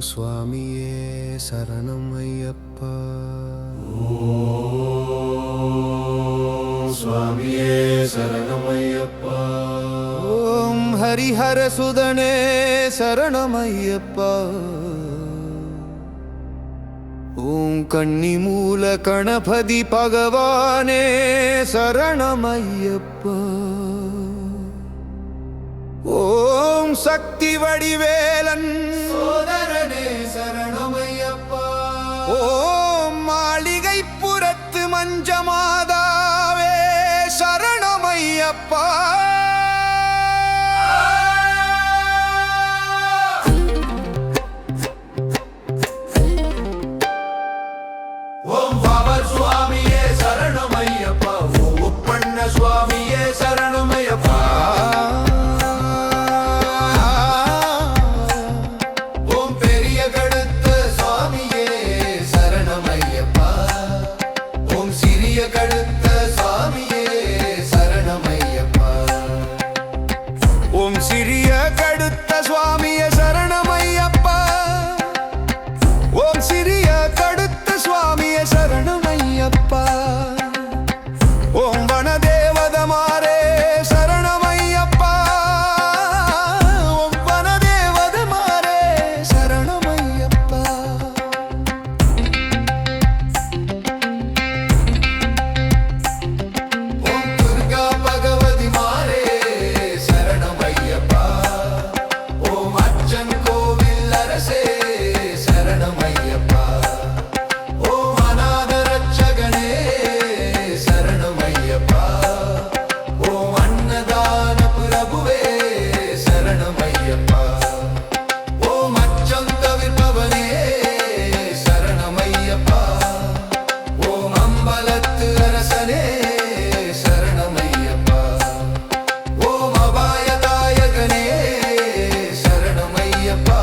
சுவாமியே சரணம் ஐயப்பா. சுவாமியே சரணம் ஐயப்பா. ஓம் ஹரிஹர சுதனே சரணம் ஐயப்பா. ஓம் கன்னிமூல கணபதி பகவானே சரணம் ஐயப்பா. ஓம் சக்தி வடிவேலன் சோதரனே சரணம் ஐயப்பா. ஓம் மாளிகை புறத்து மஞ்சமாதாவே சரணம் ஐயப்பா. ஓம் பாபர் சுவாமியே சரணம் ஐயப்பா. ஓம் உப்பண்ண சுவாமியே சரணம் ஐயப்பா. ஓம் பெரிய கழுத்த சுவாமியே சரணம் ஐயப்பா. ஓம் சிறிய கழுத்த சுவாமியே சரணம் ஐயப்பா. ஓம் சிறிய கடுத்த சுவாமியே சரணம் ஐயப்பா. ஓம் சிறிய கடுத்த சுவாமியே சரணம் ஐயப்பா. ஓம் வனதேவதமாரே சரணம் ஐயப்பா. ஓம் வனதேவதமாரே சரணம் ஐயப்பா. ஓம் துர்கா பகவதி மாரே சரணம் ஐயப்பா. ஓம் அச்சன் கோவில் அரசே சரணம் ஐயப்பா. ஓம் அநாத ரட்சகனே சரணம் ஐயப்பா. ஓம் அன்னதான பிரபுவே சரணம் ஐயப்பா. ஓம் அச்சம் தவிர்ப்பவனே சரணம் ஐயப்பா. ஓம் அம்பலத்து அரசனே சரணம் ஐயப்பா. ஓம் அபாயதாயகனே சரணம் ஐயப்பா.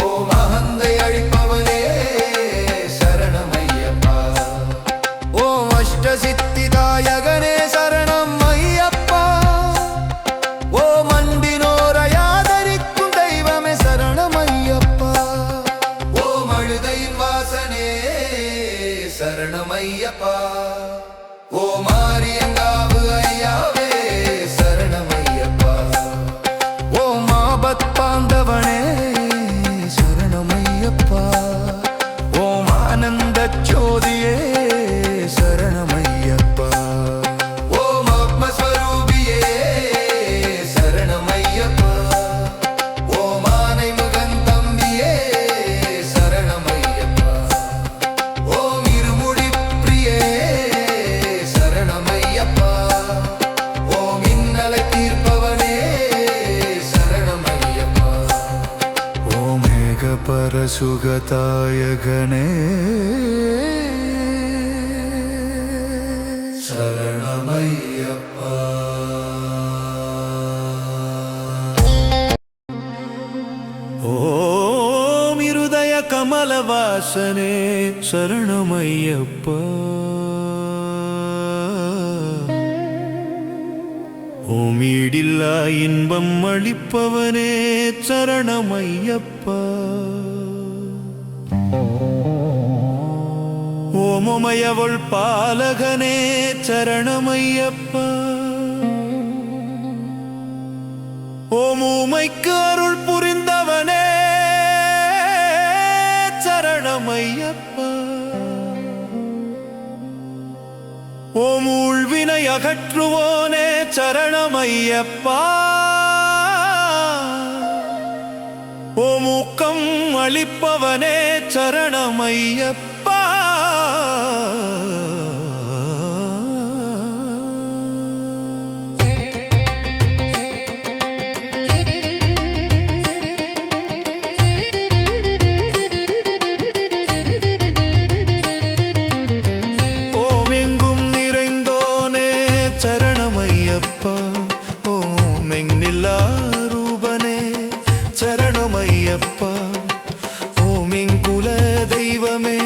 ஓம் அகந்தை அழிப்பவனே சரணம் ஐயப்பா. ஓம் அஷ்டசித்திதாயகனே சரணம் ஐயப்பா. ஓம் அன்பினோரையாதரிக்கும் தெய்வமே சரணம் ஐயப்பா. ஓம் அழுதையின் வாசனே சரணம் ஐயப்பா. ஓம் ஆரியங்காவு ஐயாவே சரணம் ஐயப்பா. ஓம் ஆபத்பாந்தவனே சரணம் ஐயப்பா. ஓம் ஆனந்த ஜோதியே சரணம் ஐயப்பா. ஓம் ஆத்மஸ்வரூபியே சரணம் ஐயப்பா. ஓம் ஆனை முகந்தம்பியே சரணம் ஐயப்பா. ஓம் இருமுடி பிரியே சரணம் ஐயப்பா. ஓம் இன்னலை தீர்ப்பவனே சரணம் ஐயப்பா. ஓம் ஏக பரசுகதாயகனே சரணம் ஐயப்பா. ஓம் இருதய கமலவாசனே சரணம் ஐயப்பா. ஓம் ஈடில்லா இன்பம் அளிப்பவனே சரணம் ஐயப்பா. ஓம் உமையவள் பாலகனே சரணம் ஐயப்பா. ஓம் ஊமைக்கு அருள் புரிந்தவனே சரணம் ஐயப்பா. ஓம் ஊழ்வினை அகற்றுவோனே சரணம் ஐயப்பா. ஓம் ஊக்கம் அளிப்பவனே சரணம் ஐயப்பா. ஓம் எங்கும் நிறைந்தோனே சரணம் ஐயப்பா. ஓம் எங்கில்லா ரூபனே சரணம் ஐயப்பா. ஓம் எங்குல தெய்வமே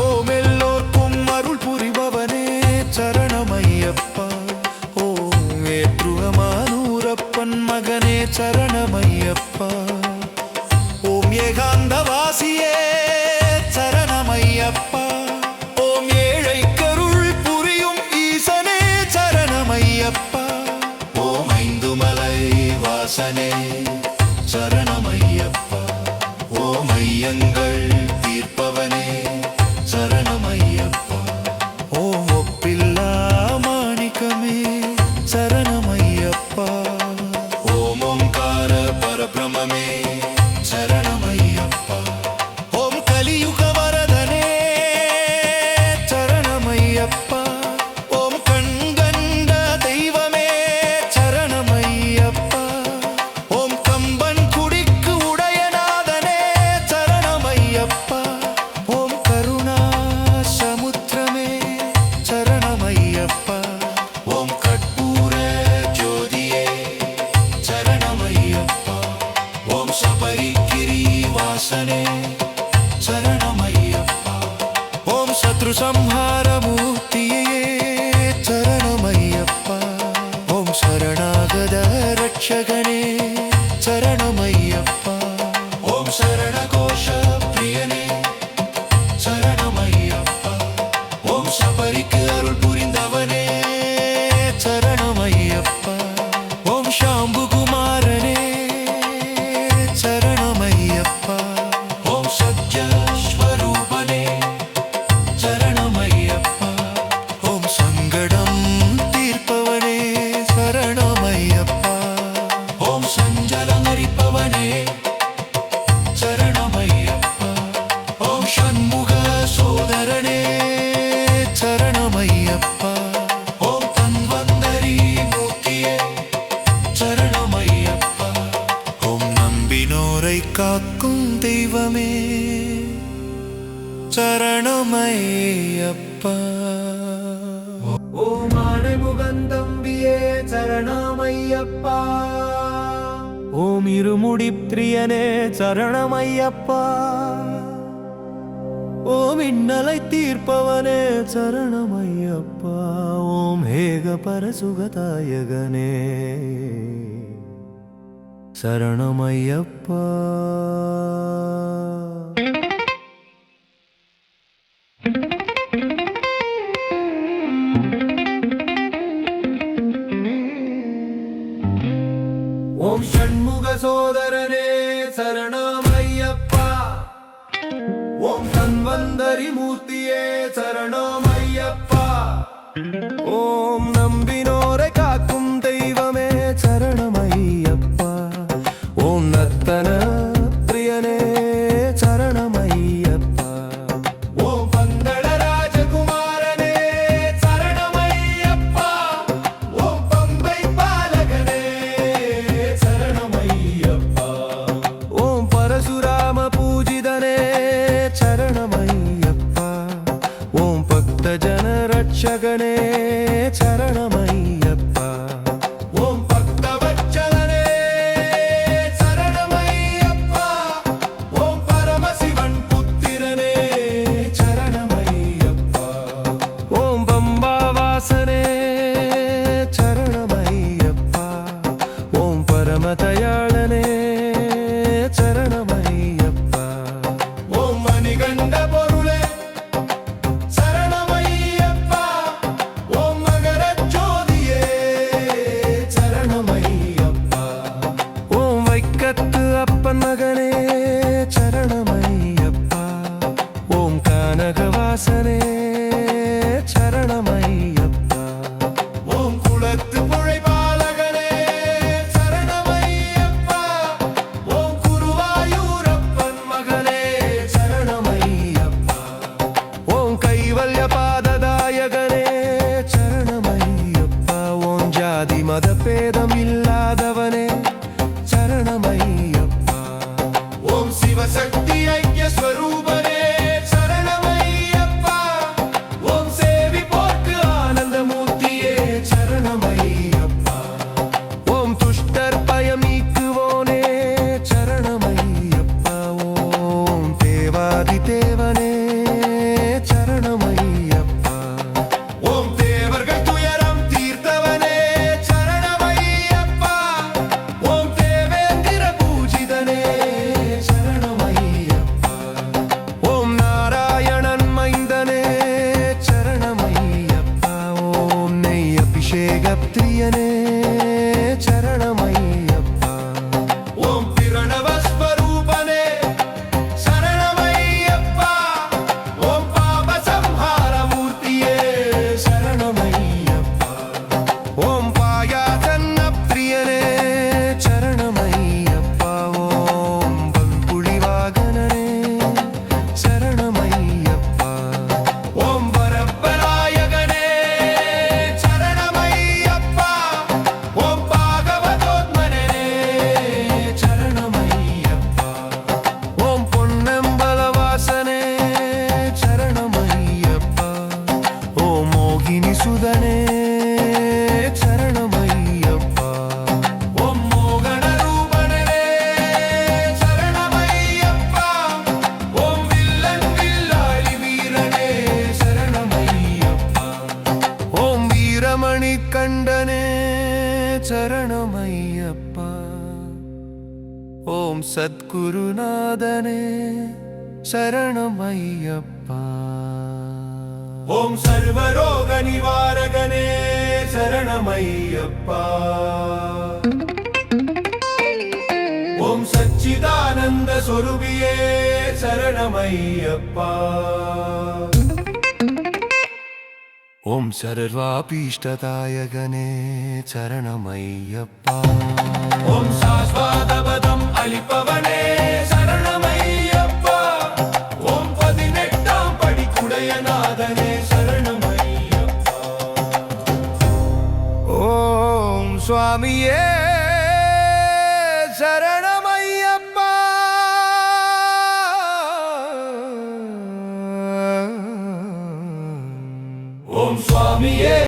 ஓம் எல்லோர்க்கும் அருள் புரிபவனே சரணமையப்பா ஓம் ஏற்றுவமானூரப்பன் மகனே சரணமையப்பா ஓம் ஏகாந்தவாசியே சரணமையப்பா ஓம் ஏழை கருள் புரியும் ஈசனே சரணமையப்பா ஓம் ஐந்து மலை வாசனே சரணமையப்பா ஓம் ஐயங்கள் தீர்ப்பவனே சரணமையப்பா ஓம் ஒப்பில்லா மாணிக்கமே சரணமையப்பா ஓம் ஓம்கார பரபிரமே சரணமையப்பா ஓம் கலியுக வரதனே சரணமையப்பா ஓம் கண்கண்ட தெய்வமே சரணமையப்பா ஓம் கம்பன் குடிக்கு உடையநாதனே சரணமையப்பா ஓம் கருணா சமுத்திரமே சரணமையப்பா ஓம் கற்பூர ஜோதியே சரணமையப்பா ஓம் சபரிகிரி வாசனே சரணமையப்பா ஓம் சத்ரு சம்ஹார மூர்த்தியே சரணமையப்பா ஓம் சரணாகத ரட்சகனே சரணமையப்பா ஓம் சரணகோஷ பிரியனே சரணமையப்பா ஓம் சபரிக்கு அருள் புரிந்தவனே சரணமையப்பா ஓம் சாம்புகுமாரனே சரணமையப்பா ஓம் சத்யஸ்வரூபனே சரணமையப்பா ஓம் சங்கடம் தீர்ப்பவனே சரணமையப்பா ஓம் சஞ்சலமரிப்பவனே சரணமையப்பா ஓம் ஷண்முக சோதரனே சரணமையப்பா ஓம் தன்வந்தரி மூர்த்தியே சரணமையப்பா ஓம் நம்பினோரை காக்கும் தெய்வமே சரணமையப்பா ஓம் ஆனைமுகந்தம்பியே சரணமையப்பா ஓம் இருமுடி பிரியனே சரணமையப்பா ஓம் இன்னலை தீர்ப்பவனே சரணமையப்பா ஓம் ஏக பரசுகதாயகனே சரணமையப்பா ஓம் ஷண்முக சோதரனே சரணமையப்பா ஓம் தன்வந்தரி மூர்த்தியே சரணமையப்பா ஓம் நம்பினோரை காக்கும் தெய்வமே சரணமையப்பா ஓம் நர்த்தன பிரியனே சரணமையப்பா ஓம் பந்தள ராஜகுமாரனே சரணமையப்பா ஓம் பம்பை பாலகனே சரணமையப்பா ஓம் பரசுராம பூஜிதனே சரணமையப்பா ஓம் பக்த ஜன ரட்சகனே சரணமையப்பா ஓம் பக்தவத்சலனே சரணமையப்பா ஓம் பரமசிவன் புத்திரனே சரணமையப்பா ஓம் பம்பாவாசனே சரணமையப்பா ஓம் பரமதயாளனே சரணமையப்பா ஓம் மணிகண்ட பொருளே சரணமையப்பா ஓம் மகரச் ஜோதியே சரணமையப்பா ஓம் வைக்கத்து அப்பன் மகனே சரணமையப்பா ஓம் கானகவாசனே சரணமையப்பா ஓம் குலத்து புழைபாலகனே சரணமையப்பா ஓம் குருவாயூரப்பன் மகனே சரணமையப்பா ஓம் கைவல்ய பாததாயகனே சரணமையப்பா ஓம் ஜாதி மத பேதம் இல்லாதவனே சரணமையப்பா ஓம் சிவசக்தி ஐக்கிய ஸ்வரூபனே சரணமையப்பா ஓம் சேவி போர்க்கு ஆனந்தமூர்த்தியே சரணமையப்பா ஓம் துஷ்டர் பயம் நீக்குவோனே சரணமையப்பா ஓம் தேவாதி தேவனே சரணமையப்பா. ஓம் பிரணவஸ்வரூபனே சரணமையப்பா. ஓம் பாபசம்ஹாரமூர்த்தியே சரணமையப்பா. ஓம் பாயாசன்ன பிரியனே சரணமையப்பா. ஓம் பங்குழி வாகனனே சரணமையப்பா. ஓம் வரப்பராயகனே சரணமையப்பா. ஓம் பாகவதோத்மனே சரணமையப்பா. ஓம் பொன்னம்பலவாசனே சரணமையப்பா. ஓம் மோகினி சுதனே சரணமையப்பா. ஓம் மோகனரூபனே சரணமையப்பா. ஓம் வில்லன் வில்லாளி வீரனே சரணமையப்பா. ஓம் வீரமணி கண்டனே சரணமையப்பா. ஓம் சத்குருநாதனே சரணமையப்பா. ஓம் சர்வரோக நிவாரகனே சரணமையப்பா. ஓம் சச்சிதானந்த சொரூபியே சரணமையப்பா. ஓம் சர்வாபீஷ்டதாயகனே சரணமையப்பா. ஓம் சாஸ்வாதபதம் அளிப்பவனே சரணமையப்பா. ஓம் 18ஆம் படிக்குடையநாதனே சரணமையப்பா. ஓம் சுவாமியே சரணமையப்பா. ஓம் சுவாமியே